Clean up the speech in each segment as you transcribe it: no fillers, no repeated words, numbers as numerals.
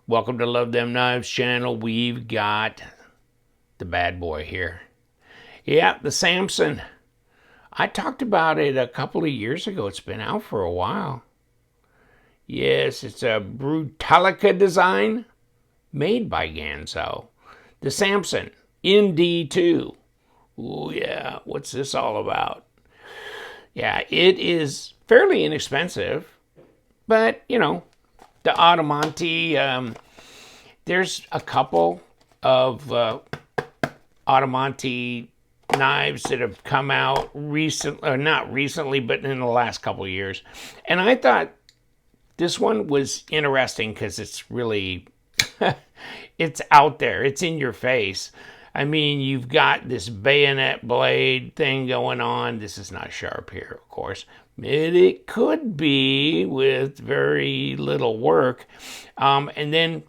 Welcome to Love Them Knives channel. We've got the bad boy here. Yeah, the Samson. I talked about it a couple of years ago. It's been out for a while. Yes, it's a Brutalica design made by Ganzo. The Samson ND2. Oh yeah, what's this all about? Yeah, it is fairly inexpensive, but you know, the Adimanti, there's a couple of Adimanti knives that have come out recently, or not recently, but in the last couple of years. And I thought this one was interesting because it's really, it's out there. It's in your face. I mean, you've got this bayonet blade thing going on. This is not sharp here, of course. It could be with very little work. And then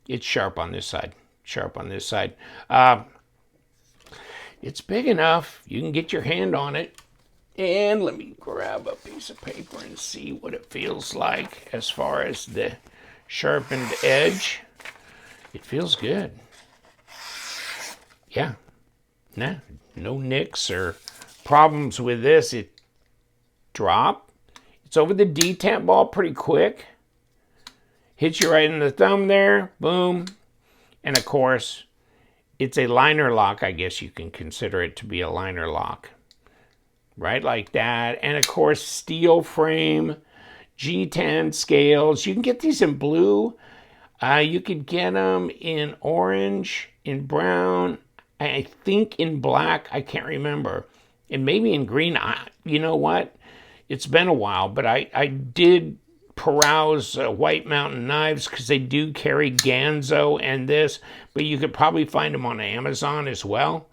it's sharp on this side. Sharp on this side. It's big enough. You can get your hand on it. And let me grab a piece of paper and see what it feels like as far as the sharpened edge. It feels good. Yeah, no nicks or problems with this. It dropped. It's over the detent ball pretty quick. Hits you right in the thumb there, boom. And of course, it's a liner lock. I guess you can consider it to be a liner lock. Right like that. And of course, steel frame, G10 scales. You can get these in blue. You could get them in orange, in brown, I think in black, I can't remember. And maybe in green. You know what? It's been a while, but I did peruse White Mountain knives because they do carry Ganzo and this, but you could probably find them on Amazon as well.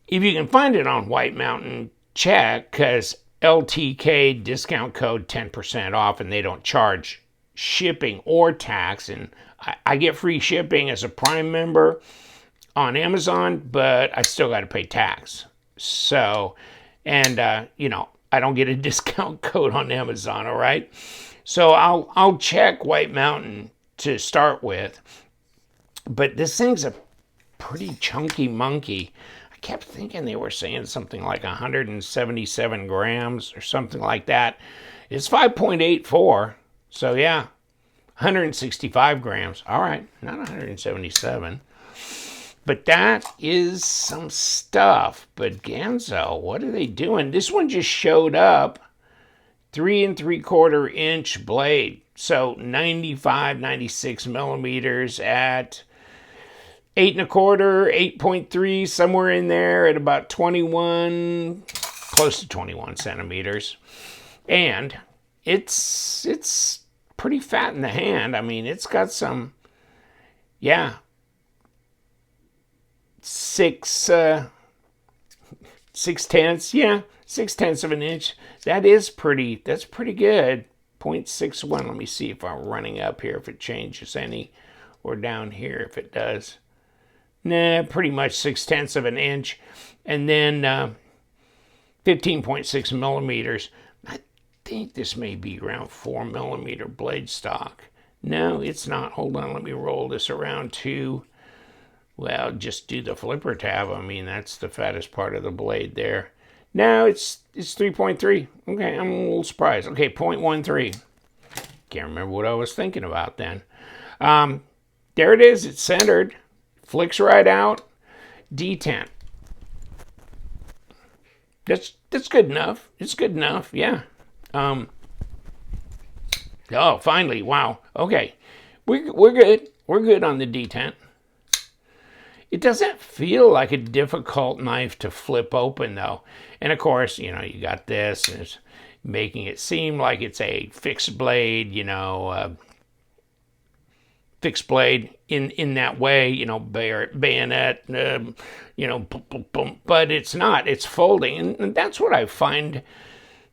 If you can find it on White Mountain, check, because LTK discount code 10% off, and they don't charge shipping or tax. And I get free shipping as a Prime member on Amazon, but I still got to pay tax. So, and you know, I don't get a discount code on Amazon, all right? So I'll check White Mountain to start with. But this thing's a pretty chunky monkey. I kept thinking they were saying something like 177 grams or something like that. It's 5.84. So yeah, 165 grams. All right, not 177. But that is some stuff. But Ganzo, what are they doing? This one just showed up. 3 3/4 inch blade. So 95, 96 millimeters at 8 1/4, 8.3, somewhere in there at about 21, close to 21 centimeters. And it's pretty fat in the hand. I mean, it's got some, yeah, 6/10, yeah, 6/10 of an inch. That's pretty good. 0.61. Let me see if I'm running up here, if it changes any, or down here if it does. Nah, pretty much 6/10 of an inch. And then 15.6 millimeters. I think this may be around 4 millimeter blade stock. No, it's not. Hold on, let me roll this around to, well, just do the flipper tab. I mean, that's the fattest part of the blade there. No, it's 3.3. Okay, I'm a little surprised. Okay, 0.13. Can't remember what I was thinking about then. There it is. It's centered. Flicks right out. Detent. That's good enough. It's good enough. Yeah. Oh, finally. Wow. Okay. We're good. We're good on the detent. It doesn't feel like a difficult knife to flip open, though. And of course, you know, you got this, and it's making it seem like it's a fixed blade, you know, fixed blade in that way, you know, bayonet, you know, boom, boom, boom. But it's not. It's folding, and that's what I find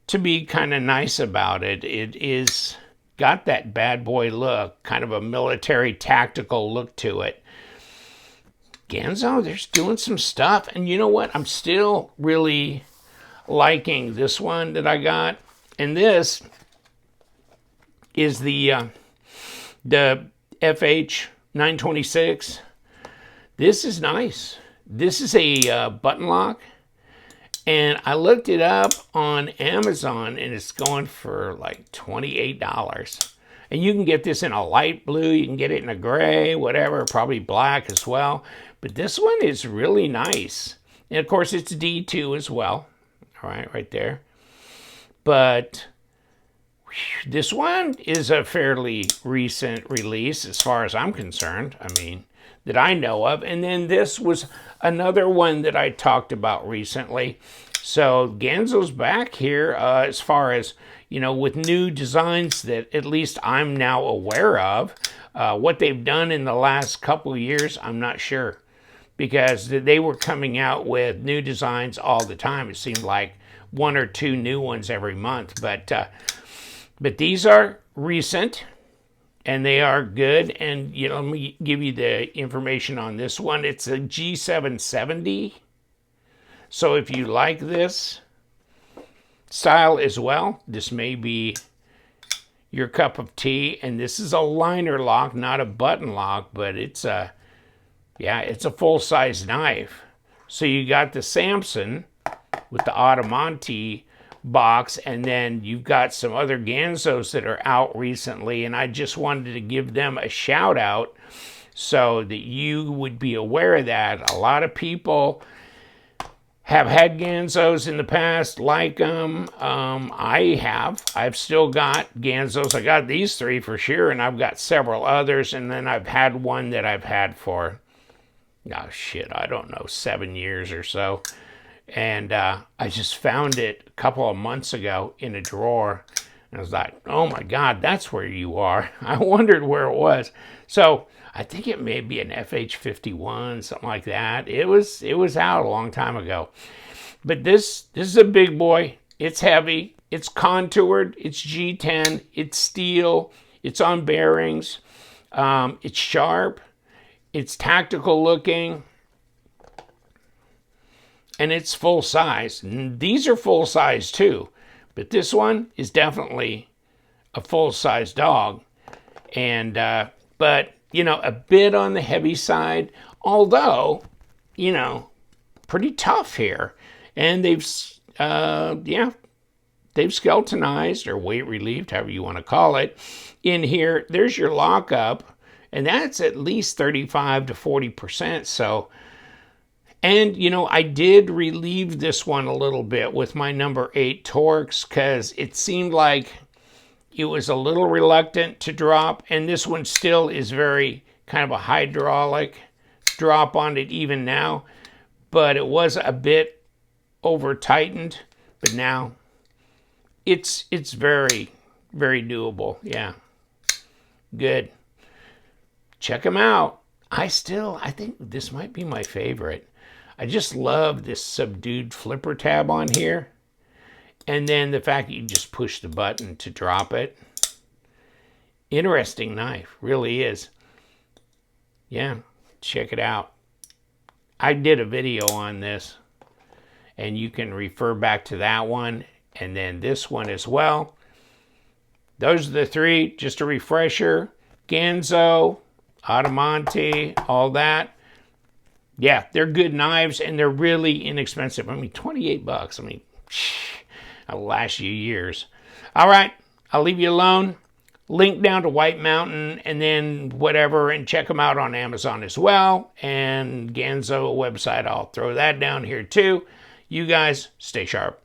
to be kind of nice about it. It is got that bad boy look, kind of a military tactical look to it. Ganzo, they're doing some stuff. And you know what? I'm still really liking this one that I got. And this is the FH926. This is nice. This is a button lock. And I looked it up on Amazon, and it's going for like $28. And you can get this in a light blue, you can get it in a gray, whatever, probably black as well. But this one is really nice. And of course, it's D2 as well. All right, right there. But this one is a fairly recent release as far as I'm concerned. I mean, that I know of. And then this was another one that I talked about recently. So Ganzo's back here as far as, you know, with new designs that at least I'm now aware of. What they've done in the last couple of years, I'm not sure. Because they were coming out with new designs all the time. It seemed like 1 or 2 new ones every month. But these are recent. And they are good. And, you know, let me give you the information on this one. It's a G770. So if you like this style as well, this may be your cup of tea. And this is a liner lock, not a button lock, but it's a, yeah, it's a full-size knife. So you got the Samson with the Adimanti box, and then you've got some other Ganzos that are out recently, and I just wanted to give them a shout out so that you would be aware of that. A lot of people have had Ganzos in the past, like them. I've still got Ganzos. I got these 3 for sure, and I've got several others, and then I've had one that I've had for, oh shit, I don't know, 7 years or so. And I just found it a couple of months ago in a drawer. And I was like, oh my God, that's where you are. I wondered where it was. So I think it may be an FH51, something like that. It was out a long time ago. But this is a big boy. It's heavy. It's contoured. It's G10. It's steel. It's on bearings. It's sharp. It's tactical looking. And it's full size. These are full size too, but this one is definitely a full size dog. And but you know, a bit on the heavy side, although, you know, pretty tough here. And they've they've skeletonized or weight relieved, however you want to call it. In here, there's your lockup, and that's at least 35 to 40%. So. And, you know, I did relieve this one a little bit with my number 8 Torx because it seemed like it was a little reluctant to drop. And this one still is very kind of a hydraulic drop on it even now. But it was a bit over tightened. But now it's very, very doable. Yeah. Good. Check them out. I think this might be my favorite. I just love this subdued flipper tab on here. And then the fact that you just push the button to drop it. Interesting knife, really is. Yeah, check it out. I did a video on this, and you can refer back to that one, and then this one as well. Those are the 3, just a refresher. Ganzo, Adimanti, all that. Yeah, they're good knives, and they're really inexpensive. I mean, 28 bucks. I mean, that'll last you years. All right, I'll leave you alone. Link down to White Mountain, and then whatever, and check them out on Amazon as well. And Ganzo website, I'll throw that down here too. You guys, stay sharp.